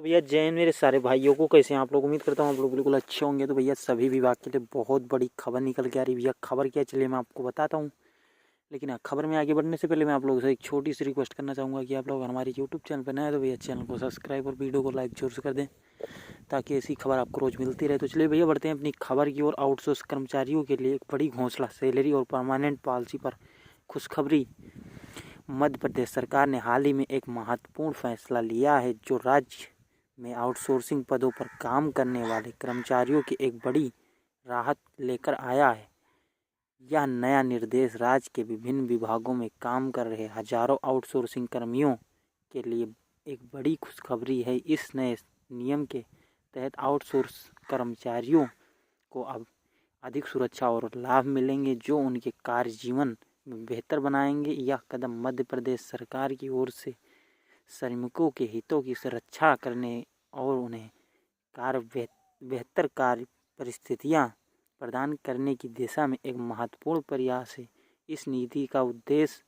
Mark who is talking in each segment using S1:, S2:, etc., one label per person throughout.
S1: भैया जय हिंद मेरे सारे भाइयों को। कैसे हैं आप लोग? उम्मीद करता हूँ आप लोग बिल्कुल अच्छे होंगे। तो भैया सभी विभाग के लिए बहुत बड़ी खबर निकल के आ रही है। भैया खबर क्या, चलिए मैं आपको बताता हूँ। लेकिन खबर में आगे बढ़ने से पहले मैं आप लोगों से एक छोटी सी रिक्वेस्ट करना चाहूँगा कि आप लोग हमारे यूट्यूब चैनल पर नए हैं तो भैया चैनल को सब्सक्राइब और वीडियो को लाइक जरूर से कर दें, ताकि ऐसी खबर आपको रोज़ मिलती रहे। तो चलिए भैया बढ़ते हैं अपनी खबर की ओर। आउटसोर्स कर्मचारियों के लिए एक बड़ी घोषणा, सैलरी और परमानेंट पॉलिसी पर खुशखबरी। मध्य प्रदेश सरकार ने हाल ही में एक महत्वपूर्ण फैसला लिया है, जो राज्य में आउटसोर्सिंग पदों पर काम करने वाले कर्मचारियों की एक बड़ी राहत लेकर आया है। यह नया निर्देश राज्य के विभिन्न विभागों में काम कर रहे हजारों आउटसोर्सिंग कर्मियों के लिए एक बड़ी खुशखबरी है। इस नए नियम के तहत आउटसोर्स कर्मचारियों को अब अधिक सुरक्षा और लाभ मिलेंगे, जो उनके कार्य जीवन में बेहतर बनाएंगे। यह कदम मध्य प्रदेश सरकार की ओर से श्रमिकों के हितों की सुरक्षा करने और उन्हें बेहतर कार्य परिस्थितियां प्रदान करने की दिशा में एक महत्वपूर्ण प्रयास है। इस नीति का उद्देश्य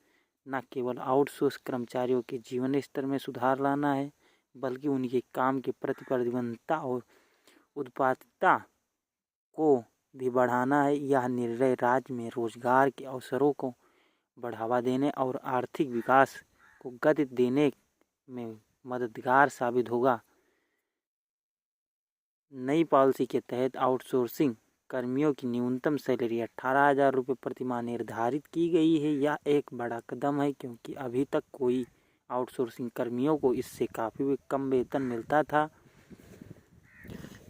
S1: न केवल आउटसोर्स कर्मचारियों के जीवन स्तर में सुधार लाना है, बल्कि उनके काम की प्रतिबद्धता और उत्पादकता को भी बढ़ाना है। यह निर्णय राज्य में रोजगार के अवसरों को बढ़ावा देने और आर्थिक विकास को गति देने में मददगार साबित होगा। नई पॉलिसी के तहत आउटसोर्सिंग कर्मियों की न्यूनतम सैलरी 18,000 रुपये प्रति माह निर्धारित की गई है। यह एक बड़ा कदम है, क्योंकि अभी तक कोई आउटसोर्सिंग कर्मियों को इससे काफ़ी कम वेतन मिलता था।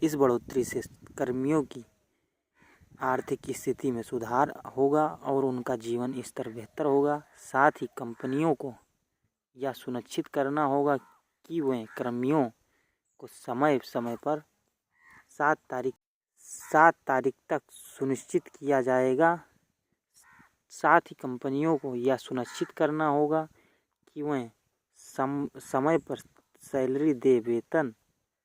S1: इस बढ़ोतरी से कर्मियों की आर्थिक स्थिति में सुधार होगा और उनका जीवन स्तर बेहतर होगा। साथ ही कंपनियों को यह सुनिश्चित करना होगा कि वे कर्मियों को समय समय पर 7 तारीख तक सुनिश्चित किया जाएगा। साथ ही कंपनियों को यह सुनिश्चित करना होगा कि वे समय पर सैलरी दे। वेतन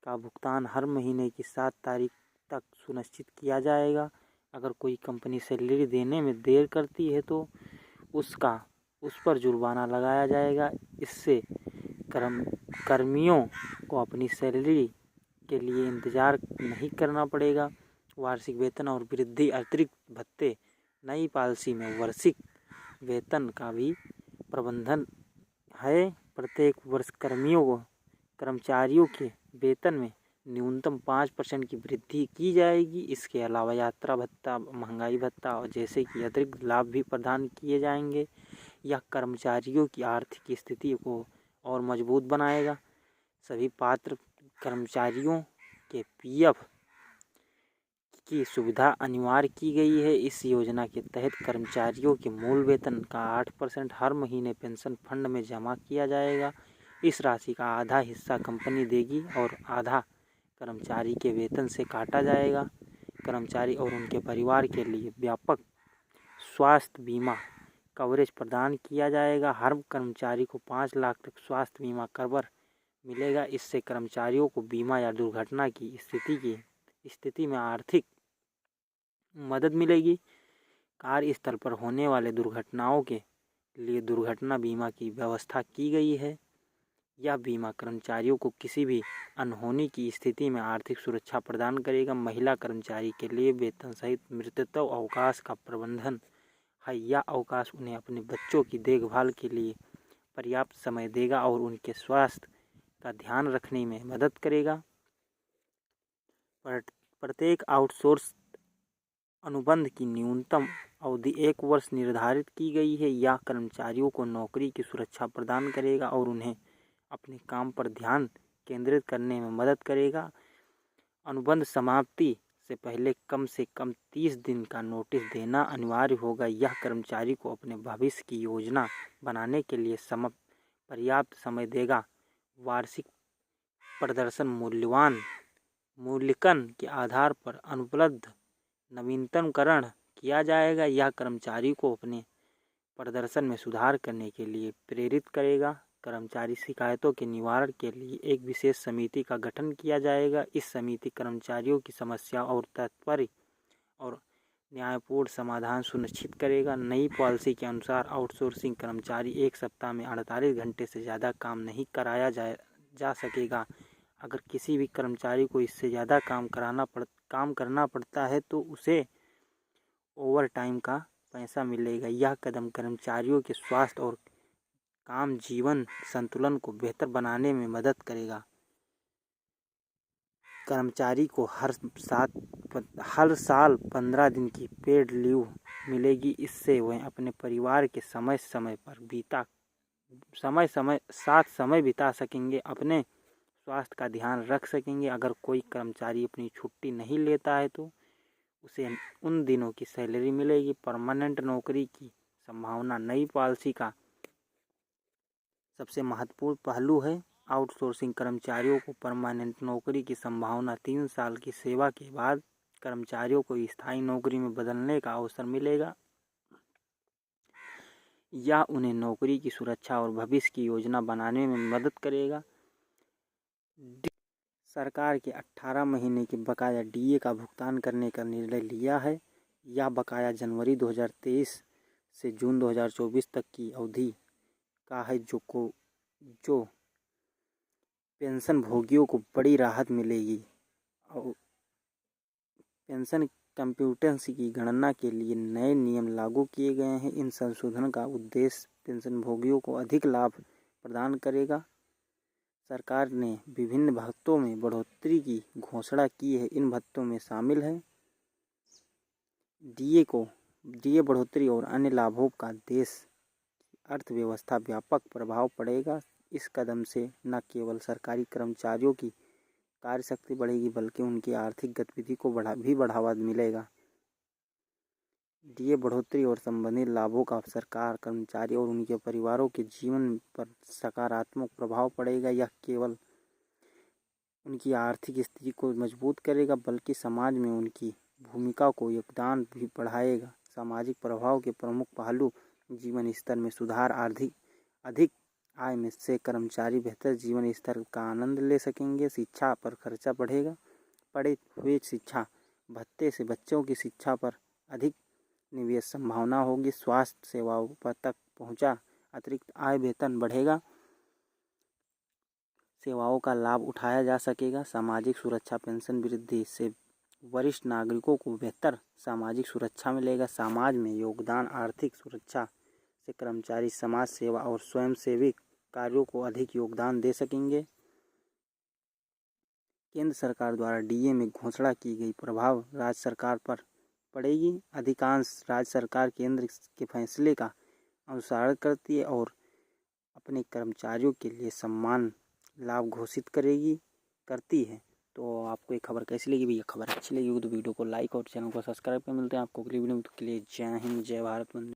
S1: का भुगतान हर महीने की 7 तारीख तक सुनिश्चित किया जाएगा। अगर कोई कंपनी सैलरी देने में देर करती है तो उस पर जुर्माना लगाया जाएगा। इससे कर्मियों को अपनी सैलरी के लिए इंतज़ार नहीं करना पड़ेगा। वार्षिक वेतन और वृद्धि अतिरिक्त भत्ते। नई पॉलिसी में वार्षिक वेतन का भी प्रावधान है। प्रत्येक वर्ष कर्मचारियों के वेतन में न्यूनतम 5% की वृद्धि की जाएगी। इसके अलावा यात्रा भत्ता, महंगाई भत्ता और जैसे कि अतिरिक्त लाभ भी प्रदान किए जाएंगे। यह कर्मचारियों की आर्थिक स्थिति को और मजबूत बनाएगा। सभी पात्र कर्मचारियों के पीएफ की सुविधा अनिवार्य की गई है। इस योजना के तहत कर्मचारियों के मूल वेतन का 8% हर महीने पेंशन फंड में जमा किया जाएगा। इस राशि का आधा हिस्सा कंपनी देगी और आधा कर्मचारी के वेतन से काटा जाएगा। कर्मचारी और उनके परिवार के लिए व्यापक स्वास्थ्य बीमा कवरेज प्रदान किया जाएगा। हर कर्मचारी को 5 लाख तक स्वास्थ्य बीमा कवर मिलेगा। इससे कर्मचारियों को बीमा या दुर्घटना की स्थिति में आर्थिक मदद मिलेगी। कार्यस्थल पर होने वाले दुर्घटनाओं के लिए दुर्घटना बीमा की व्यवस्था की गई है। यह बीमा कर्मचारियों को किसी भी अनहोनी की स्थिति में आर्थिक सुरक्षा प्रदान करेगा। महिला कर्मचारी के लिए वेतन सहित मृत्यु अवकाश का प्रबंधन है। यह अवकाश उन्हें अपने बच्चों की देखभाल के लिए पर्याप्त समय देगा और उनके स्वास्थ्य का ध्यान रखने में मदद करेगा। प्रत्येक आउटसोर्स अनुबंध की न्यूनतम अवधि 1 वर्ष निर्धारित की गई है। यह कर्मचारियों को नौकरी की सुरक्षा प्रदान करेगा और उन्हें अपने काम पर ध्यान केंद्रित करने में मदद करेगा। अनुबंध समाप्ति से पहले कम से कम 30 दिन का नोटिस देना अनिवार्य होगा। यह कर्मचारी को अपने भविष्य की योजना बनाने के लिए पर्याप्त समय देगा। वार्षिक प्रदर्शन मूल्यांकन के आधार पर अनुपलब्ध नवीनतमकरण किया जाएगा। यह कर्मचारी को अपने प्रदर्शन में सुधार करने के लिए प्रेरित करेगा। कर्मचारी शिकायतों के निवारण के लिए एक विशेष समिति का गठन किया जाएगा। इस समिति कर्मचारियों की समस्या और तात्पर्य और न्यायपूर्ण समाधान सुनिश्चित करेगा। नई पॉलिसी के अनुसार आउटसोर्सिंग कर्मचारी 1 सप्ताह में 48 घंटे से ज़्यादा काम नहीं कराया जा सकेगा। अगर किसी भी कर्मचारी को इससे ज़्यादा काम करना पड़ता है तो उसे ओवर टाइम का पैसा मिलेगा। यह कदम कर्मचारियों के स्वास्थ्य और काम जीवन संतुलन को बेहतर बनाने में मदद करेगा। कर्मचारी को हर साल 15 दिन की पेड लीव मिलेगी। इससे वह अपने परिवार के साथ समय बिता सकेंगे, अपने स्वास्थ्य का ध्यान रख सकेंगे। अगर कोई कर्मचारी अपनी छुट्टी नहीं लेता है तो उसे उन दिनों की सैलरी मिलेगी। परमानेंट नौकरी की संभावना नई पॉलिसी का सबसे महत्वपूर्ण पहलू है। आउटसोर्सिंग कर्मचारियों को परमानेंट नौकरी की संभावना 3 साल की सेवा के बाद कर्मचारियों को स्थायी नौकरी में बदलने का अवसर मिलेगा। यह उन्हें नौकरी की सुरक्षा और भविष्य की योजना बनाने में मदद करेगा। सरकार के 18 महीने के बकाया डीए का भुगतान करने का निर्णय लिया है। यह बकाया जनवरी 2023 से जून 2024 तक की अवधि का है, जो पेंशन भोगियों को बड़ी राहत मिलेगी। और पेंशन कंप्यूटेंसी की गणना के लिए नए नियम लागू किए गए हैं। इन संशोधन का उद्देश्य पेंशन भोगियों को अधिक लाभ प्रदान करेगा। सरकार ने विभिन्न भत्तों में बढ़ोतरी की घोषणा की है। इन भत्तों में शामिल है डीए बढ़ोतरी और अन्य लाभों का देश की अर्थव्यवस्था व्यापक प्रभाव पड़ेगा। इस कदम से न केवल सरकारी कर्मचारियों की कार्यशक्ति बढ़ेगी बल्कि उनकी आर्थिक गतिविधि को भी बढ़ावा मिलेगा। डीए बढ़ोतरी और संबंधित लाभों का सरकार, कर्मचारी और उनके परिवारों के जीवन पर सकारात्मक प्रभाव पड़ेगा। यह केवल उनकी आर्थिक स्थिति को मजबूत करेगा बल्कि समाज में उनकी भूमिका को योगदान भी बढ़ाएगा। सामाजिक प्रभाव के प्रमुख पहलू जीवन स्तर में सुधार, अधिक आय से कर्मचारी बेहतर जीवन स्तर का आनंद ले सकेंगे। शिक्षा पर खर्चा बढ़ेगा। पढ़े हुए शिक्षा भत्ते से बच्चों की शिक्षा पर अधिक निवेश संभावना होगी। स्वास्थ्य सेवाओं पर तक पहुंचा, अतिरिक्त आय, वेतन बढ़ेगा, सेवाओं का लाभ उठाया जा सकेगा। सामाजिक सुरक्षा पेंशन वृद्धि से वरिष्ठ नागरिकों को बेहतर सामाजिक सुरक्षा मिलेगा। समाज में योगदान, आर्थिक सुरक्षा से कर्मचारी समाज सेवा और स्वयंसेवी कार्यों को अधिक योगदान दे सकेंगे। केंद्र सरकार द्वारा डीए में घोषणा की गई प्रभाव राज्य सरकार पर पड़ेगी। अधिकांश राज्य सरकार केंद्र के फैसले का अनुसरण करती है और अपने कर्मचारियों के लिए समान लाभ घोषित करती है। तो आपको ये खबर कैसी लगी भैया? खबर अच्छी लगी हो तो वीडियो को लाइक और चैनल को सब्सक्राइब कर। मिलते हैं आपको अगली वीडियो में। तो के लिए जय हिंद, जय भारत।